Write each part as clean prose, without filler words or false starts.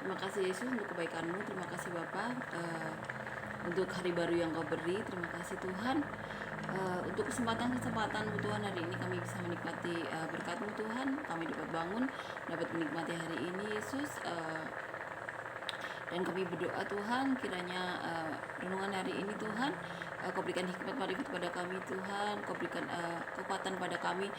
Terima kasih Yesus untuk kebaikan-Mu. Terima kasih Bapa untuk hari baru yang Kau beri. Terima kasih Tuhan untuk kesempatan-kesempatan-Mu Tuhan. Hari ini kami bisa menikmati berkat-Mu Tuhan. Kami dapat bangun, dapat menikmati hari ini Yesus. Dan kami berdoa Tuhan, kiranya renungan hari ini Tuhan, Kau berikan hikmat marifat pada kami Tuhan. Kau berikan kekuatan pada kami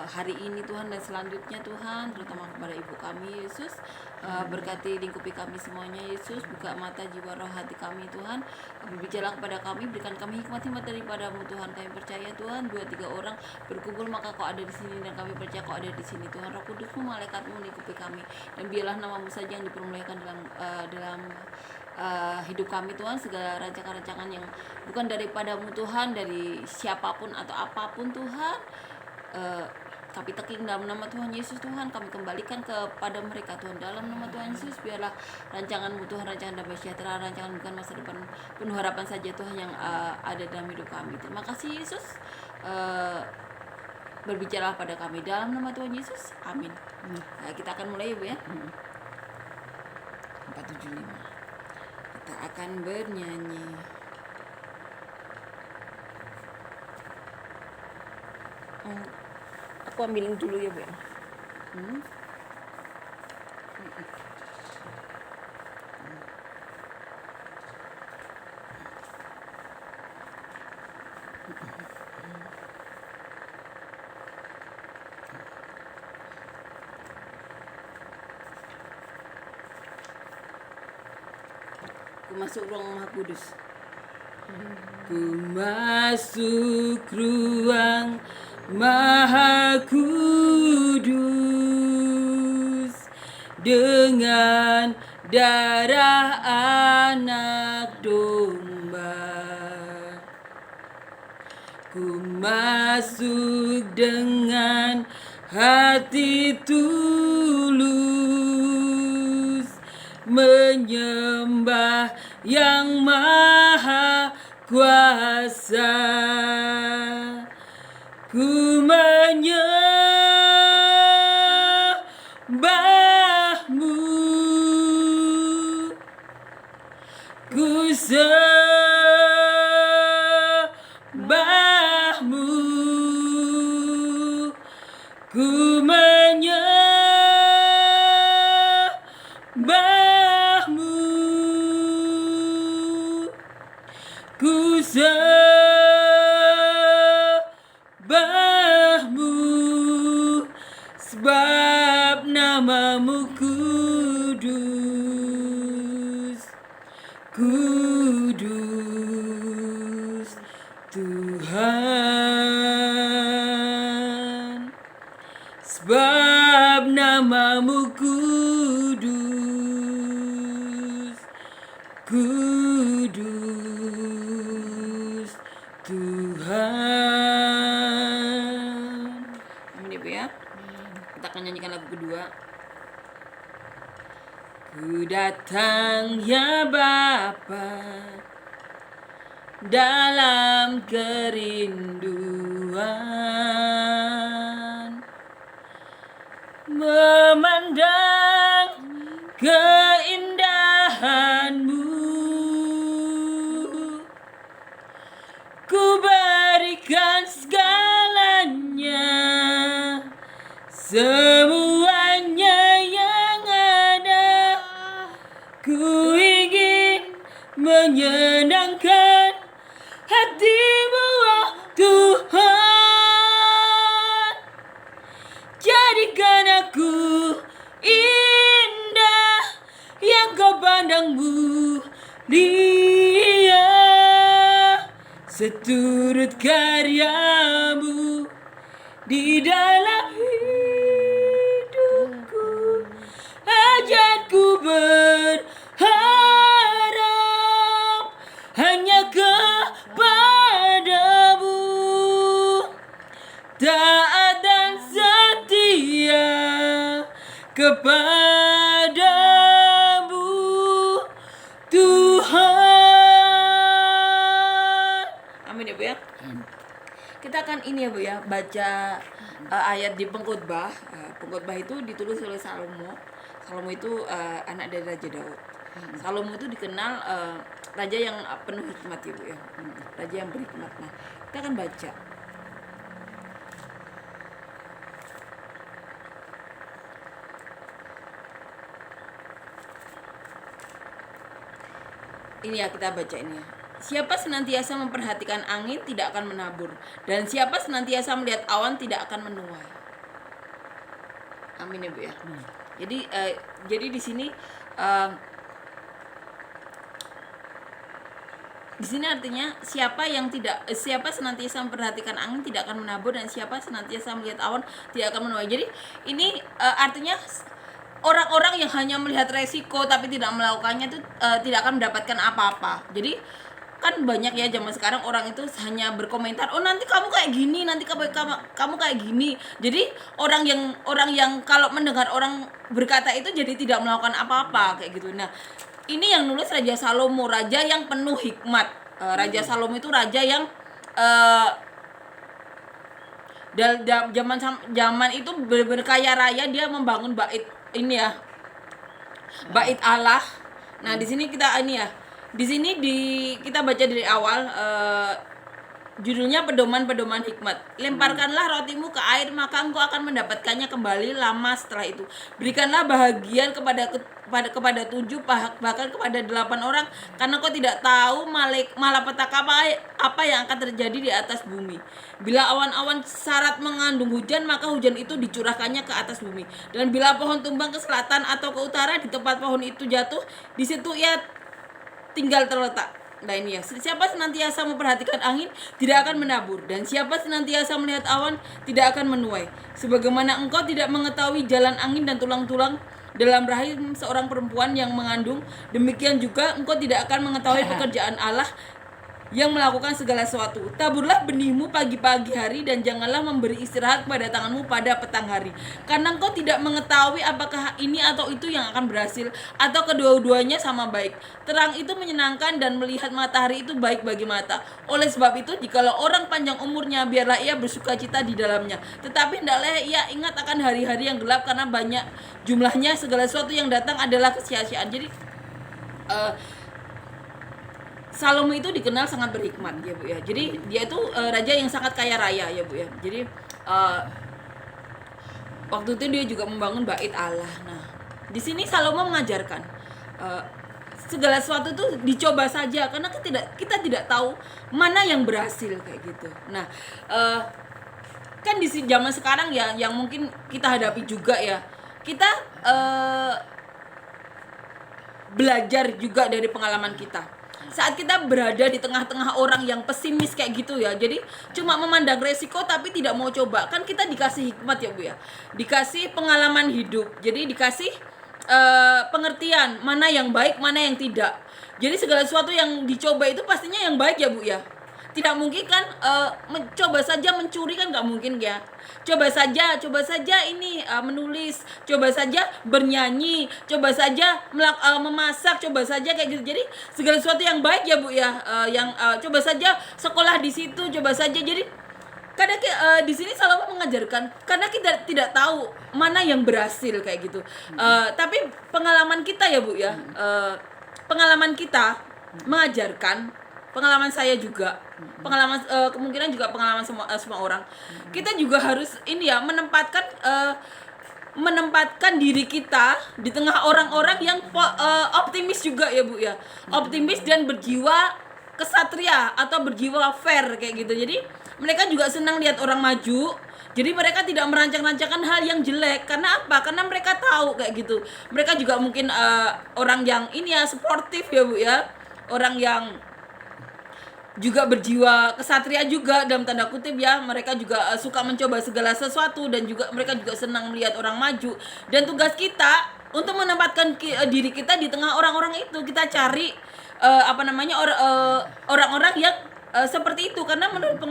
hari ini Tuhan dan selanjutnya Tuhan, terutama kepada ibu kami Yesus. Berkati lingkupi kami semuanya Yesus. Buka mata jiwa roh hati kami Tuhan. Berbicara kepada kami, berikan kami hikmat-hikmat daripada-Mu Tuhan. Kami percaya Tuhan, 2-3 orang berkumpul maka Kau ada di sini, dan kami percaya Kau ada di sini Tuhan. Roh Kudus-Mu, malaikat-Mu lingkupi kami, dan biarlah nama-Mu saja yang dipermuliakan dalam hidup kami Tuhan. Segala rancangan-rancangan yang bukan daripada-Mu Tuhan, dari siapapun atau apapun Tuhan, kami teking dalam nama Tuhan Yesus Tuhan. Kami kembalikan kepada mereka Tuhan dalam nama Tuhan Yesus. Biarlah rancangan-Mu Tuhan, rancangan damai sejahtera, rancangan bukan masa depan, penuh harapan saja Tuhan yang ada dalam hidup kami. Terima kasih Yesus. Berbicara pada kami dalam nama Tuhan Yesus. Amin. Nah, kita akan mulai Ibu ya. 475. Kita akan bernyanyi. Aku ambilin dulu ya Bu ya. Ku masuk ruang Maha Kudus. Ku masuk ruang Maha Kudus dengan darah anak domba. Ku masuk dengan hati tulus, menyembah yang maha kuasa. Ku menyembah-Mu, ku sembah-Mu, ku menyembah-Mu, ku sembah-Mu, sebab nama-Mu kudus, kudus Tuhan. Sebab nama-Mu kudus, kudus Tuhan. Amin Ibu ya. Kita akan nyanyikan lagu kedua. Ku datang ya Bapa dalam kerinduan, memandang keindahan-Mu. Ku berikan segalanya, semuanya yang ada. Ku ingin menyenangkan hati-Mu, oh Tuhan. Jadikan aku indah yang Kau pandang mulia, seturut karya-Mu di dalam hidupku. Ajarku berharap hanya kepada-Mu, taat dan setia kepada-Mu Tuhan. Amin ya Bu ya. Kita akan ini ya Bu ya, baca ayat di Pengkhotbah. Pengkhotbah itu ditulis oleh Salomo. Salomo itu anak dari Raja Daud. Salomo itu dikenal raja yang penuh hikmat ya Bu ya. Raja yang berhikmat. Nah, kita akan baca. Ini ya, kita baca ini ya. Siapa senantiasa memperhatikan angin tidak akan menabur, dan siapa senantiasa melihat awan tidak akan menuai. Amin ya Bu ya. Jadi di sini artinya siapa senantiasa memperhatikan angin tidak akan menabur, dan siapa senantiasa melihat awan tidak akan menuai. Jadi ini artinya orang-orang yang hanya melihat resiko tapi tidak melakukannya itu tidak akan mendapatkan apa-apa. Jadi kan banyak ya zaman sekarang orang itu hanya berkomentar, oh nanti kamu kayak gini, nanti kamu kayak gini. Jadi orang yang kalau mendengar orang berkata itu jadi tidak melakukan apa-apa kayak gitu. Nah, ini yang nulis Raja Salomo, raja yang penuh hikmat. Raja Salomo itu raja yang zaman itu benar-benar kaya raya. Dia membangun bait ini ya, bait Allah. Nah di sini kita kita baca dari awal, judulnya pedoman-pedoman hikmat. Lemparkanlah rotimu ke air, maka engkau akan mendapatkannya kembali lama setelah itu. Berikanlah bahagian kepada 7, bahkan kepada 8 orang, karena kau tidak tahu malapetaka apa yang akan terjadi di atas bumi. Bila awan-awan syarat mengandung hujan, maka hujan itu dicurahkannya ke atas bumi. Dan bila pohon tumbang ke selatan atau ke utara, di tempat pohon itu jatuh, di situ ia tinggal terletak. Nah ini ya, siapa senantiasa memperhatikan angin tidak akan menabur, dan siapa senantiasa melihat awan tidak akan menuai. Sebagaimana engkau tidak mengetahui jalan angin dan tulang-tulang dalam rahim seorang perempuan yang mengandung, demikian juga engkau tidak akan mengetahui pekerjaan Allah yang melakukan segala sesuatu. Taburlah benihmu pagi-pagi hari, dan janganlah memberi istirahat pada tanganmu pada petang hari, karena engkau tidak mengetahui apakah ini atau itu yang akan berhasil, atau kedua-duanya sama baik. Terang itu menyenangkan, dan melihat matahari itu baik bagi mata. Oleh sebab itu, jikalau orang panjang umurnya, biarlah ia bersukacita di dalamnya. Tetapi hendaklah ia ingat akan hari-hari yang gelap, karena banyak jumlahnya. Segala sesuatu yang datang adalah kesia-siaan. Jadi Salomo itu dikenal sangat berhikmat ya Bu ya. Jadi dia itu raja yang sangat kaya raya ya Bu ya. Jadi waktu itu dia juga membangun bait Allah. Nah, di sini Salomo mengajarkan segala sesuatu itu dicoba saja, karena kita tidak tahu mana yang berhasil kayak gitu. Nah, kan di zaman sekarang ya, yang mungkin kita hadapi juga ya, kita belajar juga dari pengalaman kita. Saat kita berada di tengah-tengah orang yang pesimis kayak gitu ya, jadi cuma memandang resiko tapi tidak mau coba, kan kita dikasih hikmat ya Bu ya, dikasih pengalaman hidup, jadi dikasih pengertian mana yang baik mana yang tidak. Jadi segala sesuatu yang dicoba itu pastinya yang baik ya Bu ya. Tidak mungkin kan coba saja mencuri, kan nggak mungkin ya. Coba saja ini menulis, coba saja bernyanyi, coba saja memasak, coba saja kayak gitu. Jadi segala sesuatu yang baik ya Bu ya, yang coba saja sekolah di situ, coba saja. Jadi kadang di sini Salomo mengajarkan, karena kita tidak tahu mana yang berhasil kayak gitu. Tapi pengalaman kita ya Bu ya, pengalaman kita mengajarkan, pengalaman saya juga, pengalaman kemungkinan juga pengalaman semua orang. Kita juga harus ini ya, menempatkan diri kita di tengah orang-orang yang optimis juga ya Bu ya, optimis dan berjiwa kesatria atau berjiwa fair kayak gitu. Jadi mereka juga senang lihat orang maju. Jadi mereka tidak merancang-rancangkan hal yang jelek. Karena apa? Karena mereka tahu kayak gitu. Mereka juga mungkin orang yang ini ya, sportif ya Bu ya, orang yang juga berjiwa kesatria juga dalam tanda kutip ya. Mereka juga suka mencoba segala sesuatu, dan juga mereka juga senang melihat orang maju. Dan tugas kita untuk menempatkan diri kita di tengah orang-orang itu, kita cari orang-orang yang seperti itu. Karena menurut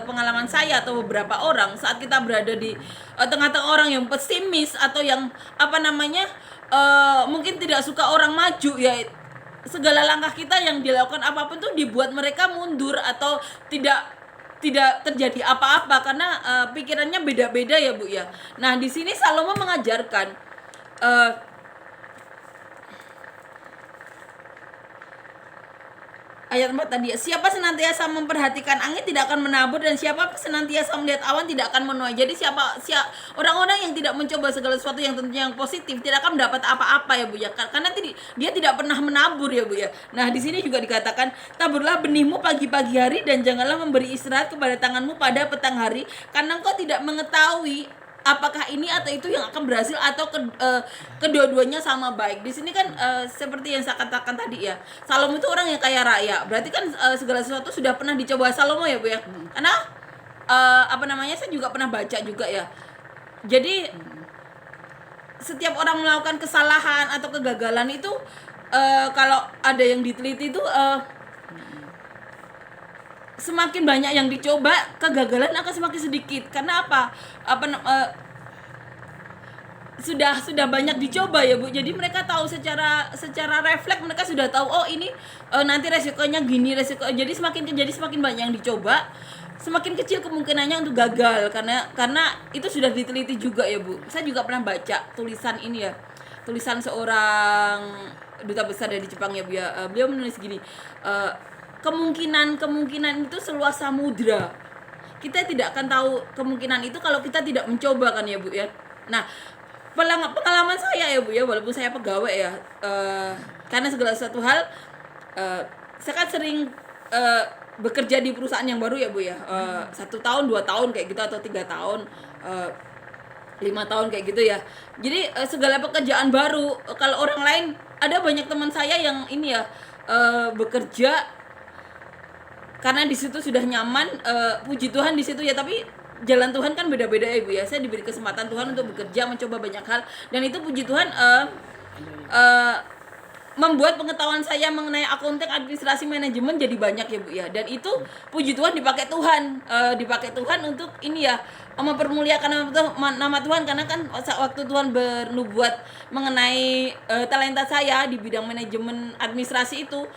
pengalaman saya atau beberapa orang, saat kita berada di tengah-tengah orang yang pesimis atau yang mungkin tidak suka orang maju ya, segala langkah kita yang dilakukan apapun tuh dibuat mereka mundur atau tidak terjadi apa-apa, karena pikirannya beda-beda ya Bu ya. Nah di sini Salomo mengajarkan eh, ayat 4 tadi, siapa senantiasa memperhatikan angin tidak akan menabur, dan siapa senantiasa melihat awan tidak akan menuai. Jadi orang-orang yang tidak mencoba segala sesuatu yang tentunya yang positif tidak akan mendapat apa-apa ya Bu ya, karena dia tidak pernah menabur ya Bu ya. Nah di sini juga dikatakan, taburlah benihmu pagi-pagi hari dan janganlah memberi istirahat kepada tanganmu pada petang hari, karena engkau tidak mengetahui apakah ini atau itu yang akan berhasil atau kedua-duanya sama baik. Di sini kan seperti yang saya katakan tadi ya, Salomo itu orang yang kaya raya. Berarti kan segala sesuatu sudah pernah dicoba Salomo ya Bu ya. Karena saya juga pernah baca juga ya. Jadi setiap orang melakukan kesalahan atau kegagalan itu kalau ada yang diteliti itu semakin banyak yang dicoba, kegagalan akan semakin sedikit. Karena apa? Sudah banyak dicoba ya Bu. Jadi mereka tahu secara refleks, mereka sudah tahu oh ini nanti resikonya gini, jadi semakin banyak yang dicoba, semakin kecil kemungkinannya untuk gagal, karena itu sudah diteliti juga ya Bu. Saya juga pernah baca tulisan ini ya. Tulisan seorang duta besar dari Jepang ya Bu ya. Beliau menulis gini, kemungkinan itu seluas samudra. Kita tidak akan tahu kemungkinan itu kalau kita tidak mencoba kan ya Bu ya. Nah, pengalaman saya ya Bu ya, walaupun saya pegawai ya, karena segala satu hal saya kan sering bekerja di perusahaan yang baru ya Bu ya, 1 tahun 2 tahun kayak gitu, atau 3 tahun 5 tahun kayak gitu ya. Jadi segala pekerjaan baru, kalau orang lain, ada banyak teman saya yang ini ya bekerja karena di situ sudah nyaman, puji Tuhan di situ ya. Tapi jalan Tuhan kan beda-beda ya Bu ya. Saya diberi kesempatan Tuhan untuk bekerja, mencoba banyak hal, dan itu puji Tuhan membuat pengetahuan saya mengenai akunting, administrasi, manajemen jadi banyak ya Bu ya. Dan itu puji Tuhan dipakai Tuhan untuk ini ya, mempermuliakan nama Tuhan. Karena kan waktu Tuhan bernubuat mengenai talenta saya di bidang manajemen administrasi itu,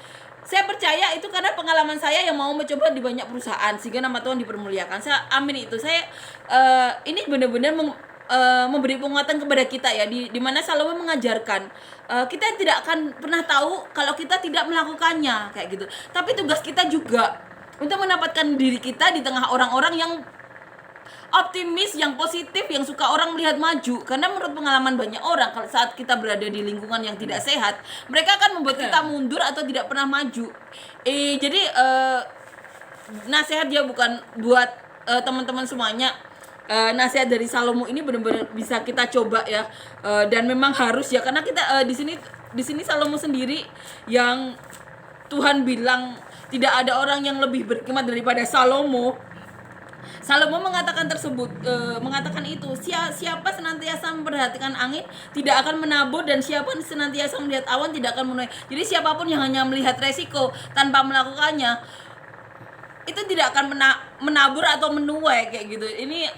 saya percaya itu karena pengalaman saya yang mau mencoba di banyak perusahaan, sehingga nama Tuhan dipermuliakan. Saya amin itu. Saya ini benar-benar memberi penguatan kepada kita ya, di mana Salomo mengajarkan kita tidak akan pernah tahu kalau kita tidak melakukannya kayak gitu. Tapi tugas kita juga untuk mendapatkan diri kita di tengah orang-orang yang optimis, yang positif, yang suka orang melihat maju. Karena menurut pengalaman banyak orang, kalau saat kita berada di lingkungan yang tidak sehat, mereka akan membuat kita mundur atau tidak pernah maju. Jadi nasihat dia bukan buat teman-teman semuanya. Nasihat dari Salomo ini benar-benar bisa kita coba ya, dan memang harus ya, karena kita di sini Salomo sendiri yang Tuhan bilang tidak ada orang yang lebih berhikmat daripada Salomo. Salomo mengatakan mengatakan itu, siapa senantiasa memperhatikan angin tidak akan menabur, dan siapa senantiasa melihat awan tidak akan menuai. Jadi siapapun yang hanya melihat resiko tanpa melakukannya, itu tidak akan menabur atau menuai kayak gitu. Ini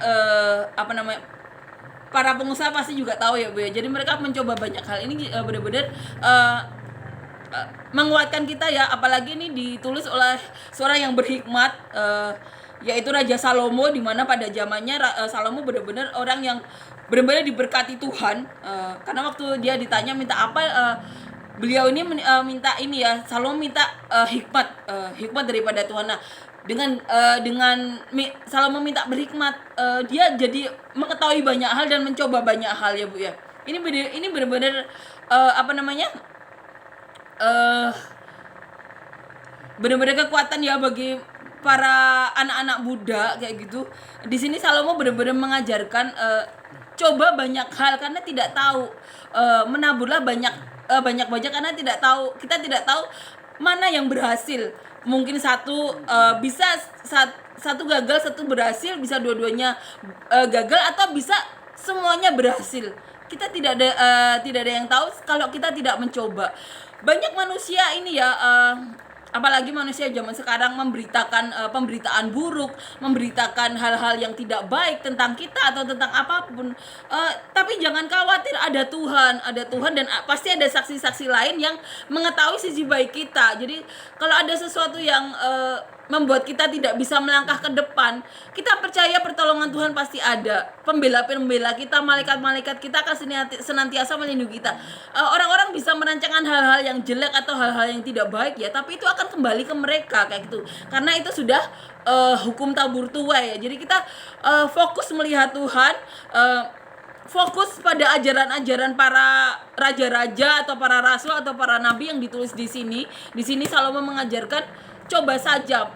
para pengusaha pasti juga tahu ya Bu ya. Jadi mereka mencoba banyak hal. Ini benar-benar menguatkan kita ya, apalagi ini ditulis oleh seorang yang berhikmat, yaitu Raja Salomo, di mana pada zamannya Salomo benar-benar orang yang benar-benar diberkati Tuhan, karena waktu dia ditanya minta apa, beliau ini minta ini ya, Salomo minta hikmat daripada Tuhan. Nah, dengan Salomo minta berhikmat, dia jadi mengetahui banyak hal dan mencoba banyak hal ya Bu ya. Ini benar-benar benar-benar kekuatan ya bagi para anak-anak muda kayak gitu. Di sini Salomo benar-benar mengajarkan coba banyak hal, karena tidak tahu, menaburlah banyak karena kita tidak tahu mana yang berhasil. Mungkin bisa satu gagal, satu berhasil, bisa dua-duanya gagal, atau bisa semuanya berhasil. Kita tidak ada yang tahu kalau kita tidak mencoba. Banyak manusia ini ya, apalagi manusia zaman sekarang memberitakan pemberitaan buruk, memberitakan hal-hal yang tidak baik tentang kita atau tentang apapun. Tapi jangan khawatir, ada Tuhan, dan pasti ada saksi-saksi lain yang mengetahui sisi baik kita. Jadi kalau ada sesuatu yang membuat kita tidak bisa melangkah ke depan, kita percaya pertolongan Tuhan pasti ada. Pembela-pembela kita, malaikat-malaikat kita akan senantiasa melindungi kita. Orang-orang bisa merancangkan hal-hal yang jelek atau hal-hal yang tidak baik ya, tapi itu akan kembali ke mereka kayak gitu. Karena itu sudah hukum tabur tuai ya. Jadi kita fokus melihat Tuhan, fokus pada ajaran-ajaran para raja-raja atau para rasul atau para nabi yang ditulis di sini. Di sini Salomo mengajarkan, coba saja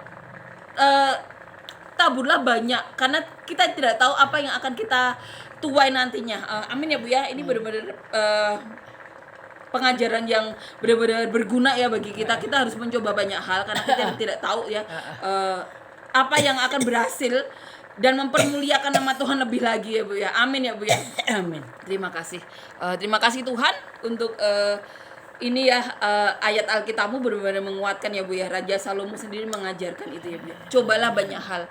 taburlah banyak, karena kita tidak tahu apa yang akan kita tuai nantinya. Amin ya Bu ya. Ini benar-benar pengajaran yang benar-benar berguna ya bagi kita. Kita harus mencoba banyak hal karena kita tidak tahu ya apa yang akan berhasil dan mempermuliakan nama Tuhan lebih lagi ya Bu ya. Amin ya Bu ya. Amin. Terima kasih. Terima kasih Tuhan untuk ini ya, ayat Alkitabmu benar-benar menguatkan ya Bu ya. Raja Salomo sendiri mengajarkan itu ya Bu ya. Cobalah banyak hal,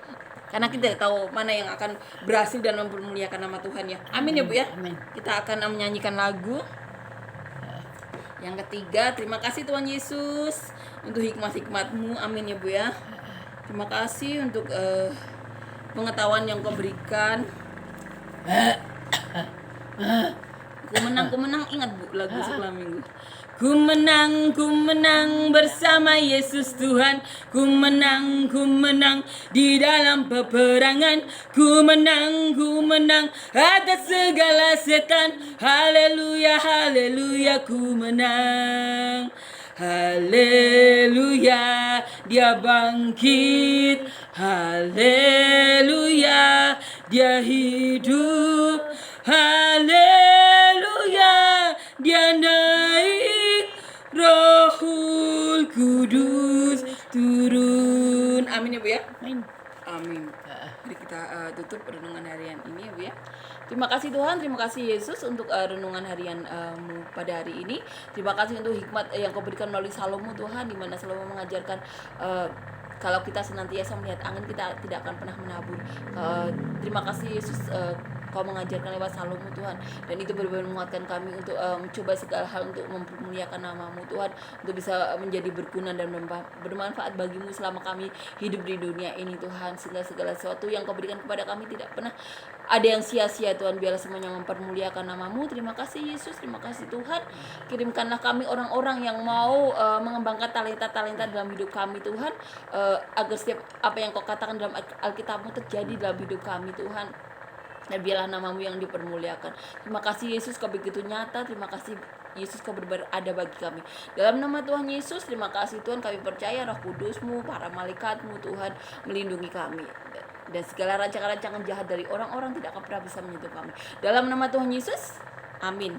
karena kita tidak tahu mana yang akan berhasil dan mempermuliakan nama Tuhan ya. Amin ya Bu ya. Amin. Kita akan menyanyikan lagu yang ketiga. Terima kasih Tuhan Yesus untuk hikmat-hikmat-Mu. Amin ya Bu ya. Terima kasih untuk pengetahuan yang Kau berikan. Ku menang, ingat Bu lagu sekolah minggu. Ku menang bersama Yesus Tuhan. Ku menang di dalam peperangan. Ku menang atas segala setan. Haleluya, haleluya, ku menang. Haleluya, dia bangkit. Haleluya, dia hidup. Haleluya, dia naik. Rohul Kudus turun. Amin ya Bu ya. Amin. Amin. Mari kita tutup renungan harian ini ya Bu ya. Terima kasih Tuhan, terima kasih Yesus untuk renungan harian-Mu pada hari ini. Terima kasih untuk hikmat yang Kau berikan melalui Salomo Tuhan, di mana Salomo mengajarkan kalau kita senantiasa melihat angin, kita tidak akan pernah menabur. Terima kasih Yesus, Kau mengajarkan lewat Salomo Tuhan, dan itu benar-benar menguatkan kami untuk mencoba segala hal untuk mempermuliakan nama-Mu Tuhan, untuk bisa menjadi berguna dan bermanfaat bagi-Mu selama kami hidup di dunia ini Tuhan. Sehingga segala sesuatu yang Kau berikan kepada kami tidak pernah ada yang sia-sia Tuhan, biarlah semuanya mempermuliakan nama-Mu. Terima kasih Yesus, terima kasih Tuhan. Kirimkanlah kami orang-orang yang mau mengembangkan talenta-talenta dalam hidup kami Tuhan, agar setiap apa yang Kau katakan dalam Alkitab-Mu terjadi dalam hidup kami Tuhan, dan biarlah nama-Mu yang dipermuliakan. Terima kasih Yesus, Kau begitu nyata. Terima kasih Yesus, Kau benar-benar ada bagi kami. Dalam nama Tuhan Yesus, terima kasih Tuhan, kami percaya Roh Kudus-Mu, para malaikat-Mu Tuhan melindungi kami, dan segala rancangan-rancangan jahat dari orang-orang tidak akan pernah bisa menyentuh kami. Dalam nama Tuhan Yesus, amin.